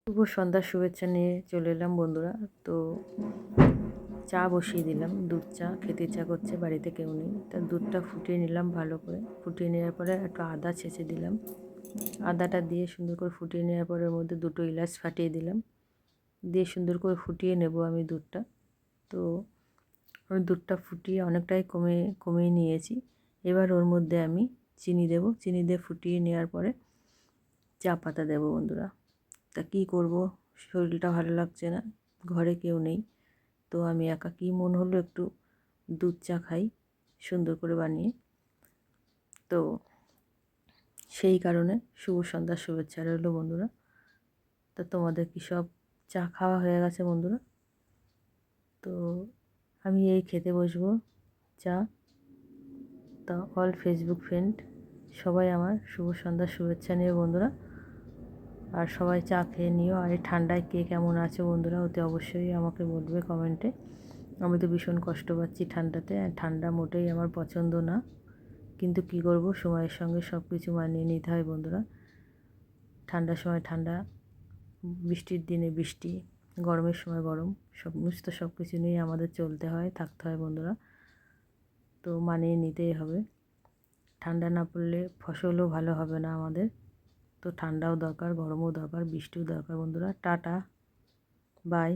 শুভ সন্ধ্যার শুভেচ্ছা নিয়ে চলে এলাম বন্ধুরা। তো চা বসিয়ে দিলাম, দুধ চা খেতে ইচ্ছা করছে, বাড়িতে কেউ নেই। তা দুধটা ফুটিয়ে নিলাম ভালো করে। ফুটিয়ে নেওয়ার পরে একটু আদা ছেঁচে দিলাম। আদাটা দিয়ে সুন্দর করে ফুটিয়ে নেওয়ার পরে ওর মধ্যে দুটো এলাচ ফাটিয়ে দিলাম, দিয়ে সুন্দর করে ফুটিয়ে নেব আমি দুধটা। তো আমি দুধটা ফুটিয়ে অনেকটাই কমিয়ে নিয়েছি। এবার ওর মধ্যে আমি চিনি দেব। চিনি দিয়ে ফুটিয়ে নেওয়ার পরে চা পাতা দেবো বন্ধুরা। তা কী করব, শরীরটা ভালো লাগছে না, ঘরে কেউ নেই। তো আমি একা কী মন হলো একটু দুধ চা খাই সুন্দর করে বানিয়ে। তো সেই কারণে শুভ সন্ধ্যার শুভেচ্ছা রইলো বন্ধুরা। তা তোমাদের কি সব চা খাওয়া হয়ে গেছে বন্ধুরা? তো আমি এই খেতে বসবো চা। তা অল ফেসবুক ফ্রেন্ড সবাই আমার শুভ সন্ধ্যার শুভেচ্ছা নিও বন্ধুরা। আর সবাই চা খেয়ে নিও। আর এই ঠান্ডায় কে কেমন আছে বন্ধুরা, ওতে অবশ্যই আমাকে বলবে কমেন্টে। আমি তো ভীষণ কষ্ট পাচ্ছি ঠান্ডাতে, আর ঠান্ডা মোটেই আমার পছন্দ না, কিন্তু কী করব, সময়ের সঙ্গে সব কিছু মানিয়ে নিতে হয় বন্ধুরা। ঠান্ডার সময় ঠান্ডা, বৃষ্টির দিনে বৃষ্টি, গরমের সময় গরম, সমস্ত সব কিছু নিয়ে আমাদের চলতে হয়, থাকতে হয় বন্ধুরা। তো মানিয়ে নিতেই হবে। ঠান্ডা না পড়লে ফসলও ভালো হবে না আমাদের। তো ঠান্ডাও দরকার, গরমও দরকার, বৃষ্টিও দরকার বন্ধুরা। Tata, by.